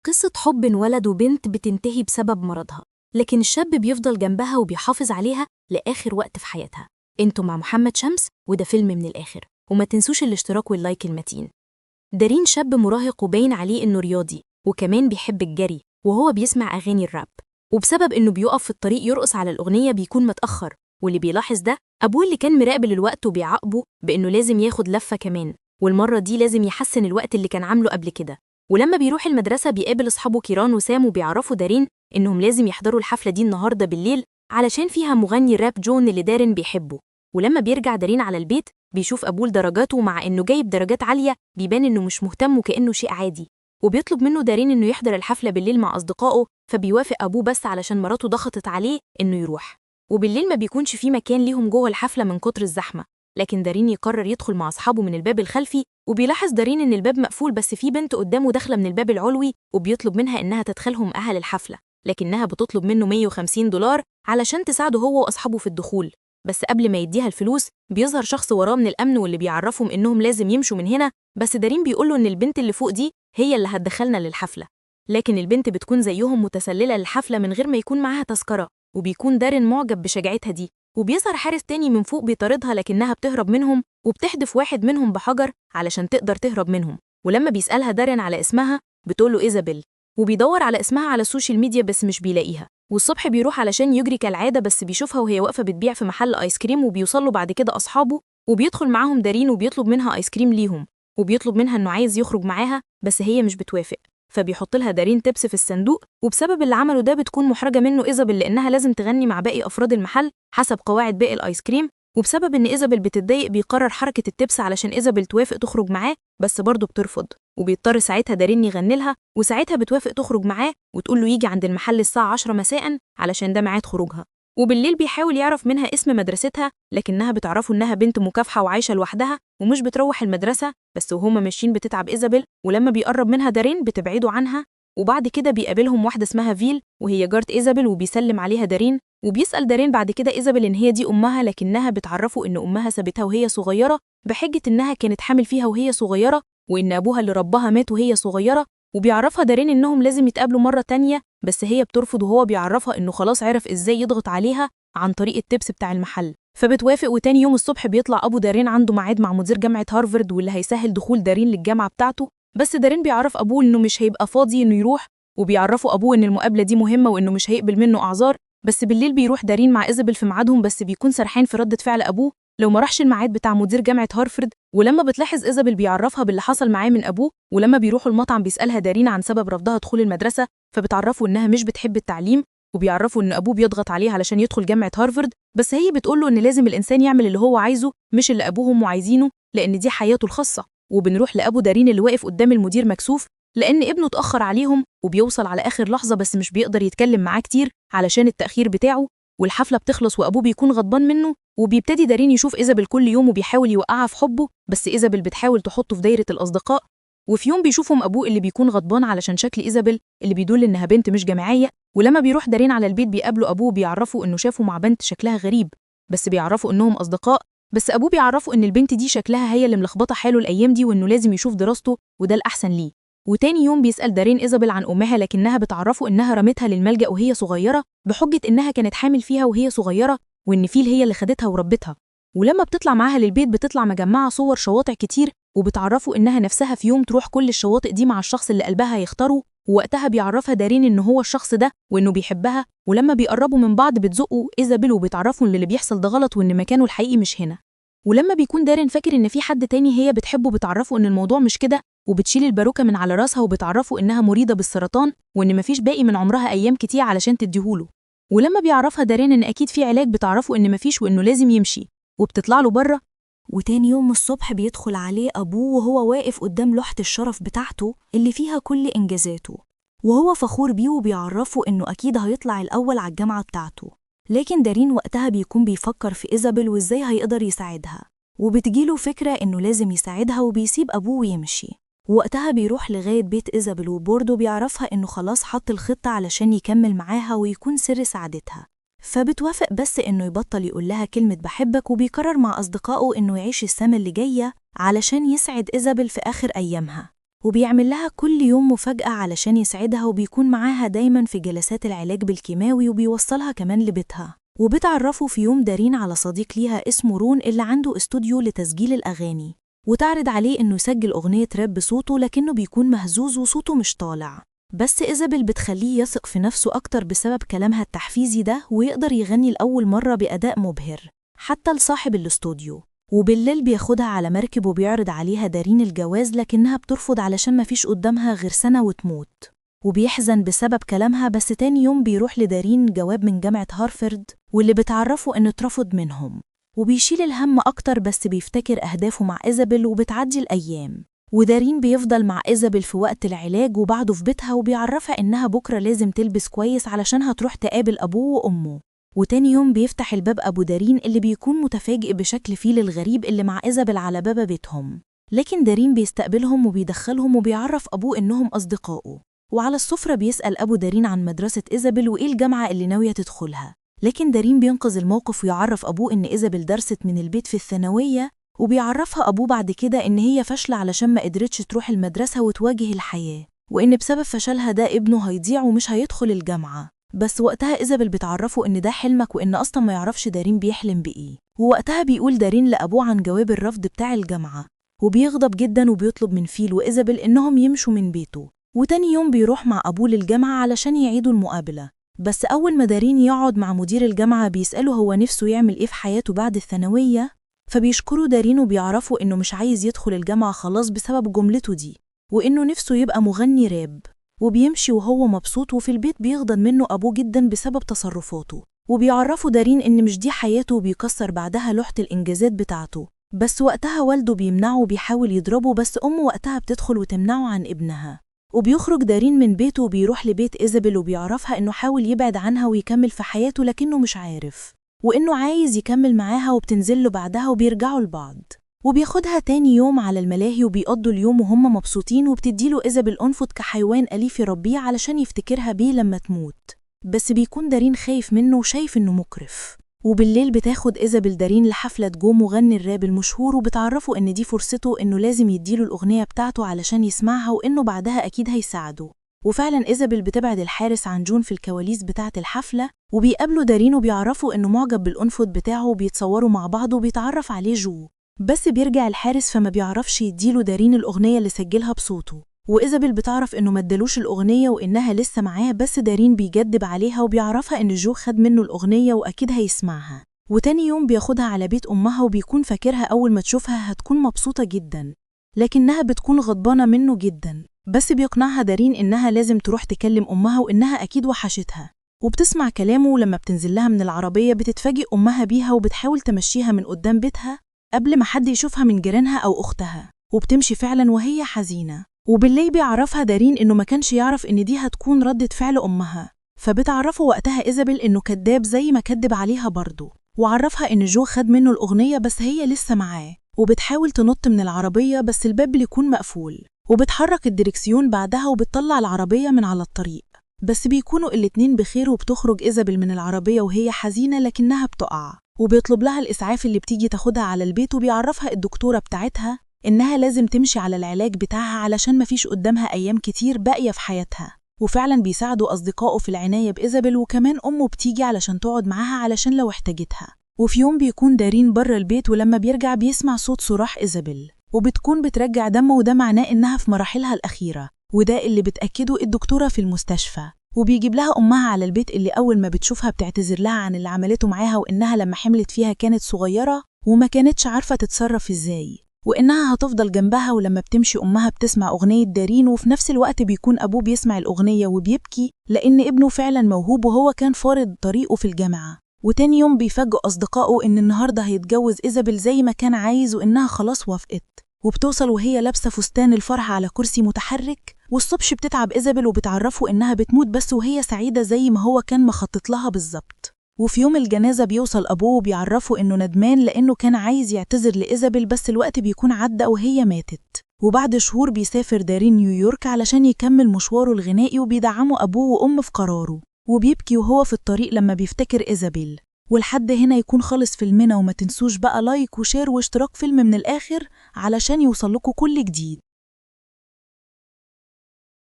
قصة حب ولد وبنت بتنتهي بسبب مرضها، لكن الشاب بيفضل جنبها وبيحافظ عليها لآخر وقت في حياتها. انتوا مع محمد شمس وده فيلم من الآخر، وما تنسوش الاشتراك واللايك المتين. دارين شاب مراهق وباين عليه إنه رياضي وكمان بيحب الجري، وهو بيسمع أغاني الراب، وبسبب إنه بيقف في الطريق يرقص على الأغنية بيكون متأخر، واللي بيلاحظ ده أبوه اللي كان مراقب الوقت وبيعاقبه بإنه لازم ياخد لفة كمان، والمرة دي لازم يحسن الوقت اللي كان عامله قبل كده. ولما بيروح المدرسة بيقابل أصحابه كيران وسام وبيعرفوا دارين إنهم لازم يحضروا الحفلة دي النهاردة بالليل علشان فيها مغني راب جون اللي دارين بيحبه. ولما بيرجع دارين على البيت بيشوف أبوه درجاته، مع إنه جايب درجات عالية بيبان إنه مش مهتم وكأنه شيء عادي، وبيطلب منه دارين إنه يحضر الحفلة بالليل مع أصدقائه، فبيوافق أبوه بس علشان مراته ضغطت عليه إنه يروح. وبالليل ما بيكونش في مكان ليهم جوه الحفلة من كتر الزحمة، لكن دارين يقرر يدخل مع أصحابه من الباب الخلفي، وبيلاحظ دارين إن الباب مقفول بس في بنت قدامه داخلة من الباب العلوي، وبيطلب منها إنها تدخلهم أهل الحفلة، لكنها بتطلب منه $150 علشان تساعده هو وأصحابه في الدخول. بس قبل ما يديها الفلوس بيظهر شخص وراه من الأمن واللي بيعرفهم إنهم لازم يمشوا من هنا، بس دارين بيقوله إن البنت اللي فوق دي هي اللي هتدخلنا للحفلة، لكن البنت بتكون زيهم متسللة للحفلة من غير ما يكون معاها تذكرة، وبيكون دارين معجب بشجاعتها دي، وبيظهر حارس تاني من فوق بيطاردها لكنها بتهرب منهم وبتحدف واحد منهم بحجر علشان تقدر تهرب منهم. ولما بيسألها دارين على اسمها بتقوله إيزابيل، وبيدور على اسمها على السوشيال ميديا بس مش بيلاقيها. والصبح بيروح علشان يجري كالعادة بس بيشوفها وهي واقفة بتبيع في محل آيس كريم، وبيوصلوا بعد كده أصحابه وبيدخل معاهم دارين وبيطلب منها آيس كريم ليهم، وبيطلب منها إنه عايز يخرج معاها بس هي مش بتوافق، فبيحط لها دارين تبس في الصندوق، وبسبب اللي عمله ده بتكون محرجة منه إيزابيل لأنها لازم تغني مع باقي أفراد المحل حسب قواعد باقي الآيس كريم. وبسبب إن إيزابيل بتتضايق بيقرر حركة التبس علشان إيزابيل توافق تخرج معاه، بس برضه بترفض، وبيضطر ساعتها دارين يغني لها، وساعتها بتوافق تخرج معاه وتقول له يجي عند المحل الساعة 10 مساء علشان ده ميعاد خروجها. وبالليل بيحاول يعرف منها اسم مدرستها، لكنها بتعرفه إنها بنت مكافحة وعايشة لوحدها ومش بتروح المدرسة، بس وهما ماشيين بتتعب إيزابيل، ولما بيقرب منها دارين بتبعده عنها. وبعد كده بيقابلهم واحدة اسمها فيل وهي جارة إيزابيل، وبيسلم عليها دارين، وبيسأل دارين بعد كده إيزابيل إن هي دي أمها، لكنها بتعرفه إن أمها سابتها وهي صغيرة بحجة إنها كانت حامل فيها وهي صغيرة، وإن أبوها اللي رباها مات وهي صغيرة. وبيعرفها دارين إنهم لازم يتقابلوا مرة تانية، بس هي بترفض، وهو بيعرفها إنه خلاص عرف إزاي يضغط عليها عن طريق التبس بتاع المحل، فبتوافق. وتاني يوم الصبح بيطلع أبو دارين عنده ميعاد مع مدير جامعة هارفارد واللي هيسهل دخول دارين للجامعة بتاعته، بس دارين بيعرف أبوه إنه مش هيبقى فاضي إنه يروح، وبيعرفوا أبوه إن المقابلة دي مهمة وإنه مش هيقبل منه أعذار. بس بالليل بيروح دارين مع إيزابيل في ميعادهم، بس بيكون سرحان في ردة فعل أبوه لو ما راحش الميعاد بتاع مدير جامعة هارفارد. ولما بتلاحظ إيزابيل بيعرفها باللي حصل معاه من أبوه، ولما بيروحوا المطعم بيسألها دارين عن سبب رفضها دخول المدرسة، فبتعرفوا إنها مش بتحب التعليم، وبيعرفوا إن أبوه بيضغط عليه علشان يدخل جامعة هارفارد، بس هي بتقوله إن لازم الإنسان يعمل اللي هو عايزه مش اللي أبوه وأمه عايزينه، لأن دي حياته الخاصة. وبنروح لأبو دارين اللي واقف قدام المدير مكسوف لأن ابنه اتأخر عليهم، وبيوصل على آخر لحظة بس مش بيقدر يتكلم معاه كتير علشان التأخير بتاعه. والحفلة بتخلص وأبوه بيكون غضبان منه، وبيبتدي دارين يشوف إيزابيل كل يوم وبيحاول يوقعها في حبه، بس إيزابيل بتحاول تحطه في دايرة الأصدقاء. وفي يوم بيشوفهم أبوه اللي بيكون غضبان علشان شكل إيزابيل اللي بيدل إنها بنت مش جامعية، ولما بيروح دارين على البيت بيقابلوا أبوه بيعرفوا إنه شافوا مع بنت شكلها غريب، بس بيعرفوا إنهم أصدقاء، بس أبوه بيعرفوا إن البنت دي شكلها هي اللي ملخبطة حاله الأيام دي وإنه لازم يشوف دراسته وده الأحسن ليه. وتاني يوم بيسأل دارين إيزابيل عن أمها، لكنها بتعرفه إنها رمتها للملجأ وهي صغيرة بحجة إنها كانت حامل فيها وهي صغيرة، وإن فيل هي اللي خدتها وربتها. ولما بتطلع معاها للبيت بتطلع مجمعة صور شواطئ كتير، وبتعرفوا إنها نفسها في يوم تروح كل الشواطئ دي مع الشخص اللي قلبها هيختاره، ووقتها بيعرفها دارين إنه هو الشخص ده وإنه بيحبها. ولما بيقربوا من بعض بتزقوا إيزابيل وبتعرفوا إن اللي بيحصل ده غلط وإن مكانه الحقيقي مش هنا. ولما بيكون دارين فاكر إن في حد تاني هي بتحبه بتعرفوا إن الموضوع مش كده، وبتشيل الباروكة من على راسها وبتعرفوا إنها مريضة بالسرطان وإن مفيش باقي من عمرها أيام كتير علشان تديهوله. ولما بيعرفها دارين إن أكيد في علاج بتعرفوا إن مفيش وإنه لازم يمشي، وبتطلع له بره. وتاني يوم الصبح بيدخل عليه أبوه وهو واقف قدام لوحة الشرف بتاعته اللي فيها كل إنجازاته، وهو فخور بيه وبيعرفه إنه أكيد هيطلع الأول على الجامعة بتاعته. لكن دارين وقتها بيكون بيفكر في إيزابيل وإزاي هيقدر يساعدها، وبتجيله فكرة إنه لازم يساعدها وبيسيب أبوه ويمشي. وقتها بيروح لغاية بيت إيزابيل وبوردو بيعرفها إنه خلاص حط الخطة علشان يكمل معاها ويكون سر سعادتها، فبتوافق بس إنه يبطل يقول لها كلمة بحبك، وبيقرر مع أصدقائه إنه يعيش السنة اللي جاية علشان يسعد إيزابيل في آخر أيامها. وبيعمل لها كل يوم مفاجأة علشان يسعدها، وبيكون معاها دايما في جلسات العلاج بالكيماوي، وبيوصلها كمان لبيتها. وبتعرفه في يوم دارين على صديق ليها اسمه رون اللي عنده استوديو لتسجيل الأغاني، وتعرض عليه إنه يسجل أغنية راب بصوته، لكنه بيكون مهزوز وصوته مش طالع. بس إيزابيل بتخليه يثق في نفسه أكتر بسبب كلامها التحفيزي ده، ويقدر يغني لأول مرة بأداء مبهر حتى لصاحب الاستوديو. وبالليل بياخدها على مركب وبيعرض عليها دارين الجواز، لكنها بترفض علشان مفيش قدامها غير سنة وتموت. وبيحزن بسبب كلامها، بس تاني يوم بيروح لدارين جواب من جامعة هارفارد واللي بتعرفه إنه اترفض منهم. وبيشيل الهم أكتر، بس بيفتكر أهدافه مع إيزابيل، وبتعدي الأيام ودارين بيفضل مع إيزابيل في وقت العلاج وبعده في بيتها، وبيعرفها إنها بكرة لازم تلبس كويس علشان هتروح تقابل أبوه وأمه. وتاني يوم بيفتح الباب أبو دارين اللي بيكون متفاجئ بشكل فيل الغريب اللي مع إيزابيل على باب بيتهم، لكن دارين بيستقبلهم وبيدخلهم وبيعرف أبوه إنهم أصدقائه. وعلى السفرة بيسأل أبو دارين عن مدرسة إيزابيل وإيه الجامعة اللي ناوية تدخلها، لكن دارين بينقذ الموقف ويعرف أبوه إن إيزابيل درست من البيت في الثانوية، وبيعرفها أبوه بعد كده إن هي فاشلة علشان ما قدرتش تروح المدرسة وتواجه الحياة، وإن بسبب فشلها ده ابنه هيضيع ومش هيدخل الجامعة. بس وقتها إيزابيل بتعرفه إن ده حلمك، وإن أصلا ما يعرفش دارين بيحلم بإيه. ووقتها بيقول دارين لأبوه عن جواب الرفض بتاع الجامعة، وبيغضب جدا وبيطلب من فيل وإيزابيل إنهم يمشوا من بيته. وتاني يوم بيروح مع أبوه للجامعة علشان يعيدوا المقابلة، بس أول ما دارين يقعد مع مدير الجامعة بيسأله هو نفسه يعمل إيه في حياته بعد الثانوية، فبيشكروا دارين وبيعرفوا إنه مش عايز يدخل الجامعة خلاص بسبب جملته دي، وإنه نفسه يبقى مغني راب. وبيمشي وهو مبسوط، وفي البيت بيغضب منه أبوه جدا بسبب تصرفاته، وبيعرفوا دارين إن مش دي حياته، وبيكسر بعدها لوحة الإنجازات بتاعته. بس وقتها والده بيمنعه وبيحاول يضربه، بس أمه وقتها بتدخل وتمنعه عن ابنها. وبيخرج دارين من بيته وبيروح لبيت إيزابيل، وبيعرفها إنه حاول يبعد عنها ويكمل في حياته لكنه مش عارف، وإنه عايز يكمل معاها، وبتنزله بعدها وبيرجعوا لبعض. وبياخدها تاني يوم على الملاهي وبيقضوا اليوم وهم مبسوطين، وبتديله إيزابيل أنفود كحيوان أليف يربيه علشان يفتكرها بيه لما تموت، بس بيكون دارين خايف منه وشايف إنه مكرف. وبالليل بتاخد إيزابيل دارين لحفلة جو مغني الراب المشهور، وبتعرفه إن دي فرصته، إنه لازم يديله الأغنية بتاعته علشان يسمعها، وإنه بعدها أكيد هيساعده. وفعلا إيزابيل بتبعد الحارس عن جون في الكواليس بتاعة الحفلة، وبيقابلوا دارين وبيعرفوا إنه معجب بالأنفود بتاعه، وبيتصوروا مع بعض وبيتعرف عليه جو. بس بيرجع الحارس فما بيعرفش يديله دارين الأغنية اللي سجلها بصوته، وإيزابيل بتعرف إنه مدلوش الأغنية وإنها لسه معاه، بس دارين بيجدب عليها وبيعرفها إن جو خد منه الأغنية وأكيد هيسمعها. وتاني يوم بياخدها على بيت أمها، وبيكون فاكرها أول ما تشوفها هتكون مبسوطة جدا، لكنها بتكون غضبانة منه جدا. بس بيقنعها دارين إنها لازم تروح تكلم أمها وإنها أكيد وحشتها، وبتسمع كلامه. ولما بتنزل لها من العربية بتتفاجئ أمها بيها، وبتحاول تمشيها من قدام بيتها قبل ما حد يشوفها من جيرانها أو أختها، وبتمشي فعلا وهي حزينة. وبالليل بيعرفها دارين إنه ما كانش يعرف إن دي هتكون ردة فعل أمها، فبتعرفه وقتها إيزابيل إنه كداب زي ما كدب عليها برضه، وعرفها إن جو خد منه الأغنية بس هي لسه معاه. وبتحاول تنط من العربية بس الباب بيكون مقفول، وبتحرك الدركسيون بعدها وبتطلع العربية من على الطريق، بس بيكونوا الاتنين بخير. وبتخرج إيزابيل من العربية وهي حزينة لكنها بتقع، وبيطلب لها الإسعاف اللي بتيجي تاخدها على البيت، وبيعرفها الدكتورة بتاعتها إنها لازم تمشي على العلاج بتاعها علشان مفيش قدامها أيام كتير باقية في حياتها. وفعلا بيساعدوا أصدقائه في العناية بإيزابيل، وكمان أمه بتيجي علشان تقعد معاها علشان لو احتاجتها. وفي يوم بيكون دارين بره البيت، ولما بيرجع بيسمع صوت صراخ إيزابيل، وبتكون بترجع دمه، وده معناه إنها في مراحلها الأخيرة، وده اللي بتأكده الدكتورة في المستشفى. وبيجيب لها أمها على البيت، اللي أول ما بتشوفها بتعتذر لها عن اللي عملته معاها، وإنها لما حملت فيها كانت صغيرة وما كانتش عارفة تتصرف إزاي، وإنها هتفضل جنبها. ولما بتمشي أمها بتسمع أغنية دارين، وفي نفس الوقت بيكون أبوه بيسمع الأغنية وبيبكي لأن ابنه فعلا موهوب وهو كان فارض طريقه في الجامعة. وتاني يوم بيفاجئوا أصدقائه إن النهاردة هيتجوز إيزابيل زي ما كان عايز، وإنها خلاص وافقت. وبتوصل وهي لابسة فستان الفرح على كرسي متحرك، والصبح بتتعب إيزابيل وبتعرفه إنها بتموت بس وهي سعيدة زي ما هو كان مخطط لها بالظبط. وفي يوم الجنازة بيوصل أبوه وبيعرفه إنه ندمان لأنه كان عايز يعتذر لإيزابيل، بس الوقت بيكون عدى وهي ماتت. وبعد شهور بيسافر دارين نيويورك علشان يكمل مشواره الغنائي، وبيدعمه أبوه وأمه في قراره، وبيبكي وهو في الطريق لما بيفتكر إيزابيل. ولحد هنا يكون خلص فيلمنا، وما تنسوش بقى لايك وشير واشتراك فيلم من الآخر علشان يوصل لكم كل جديد.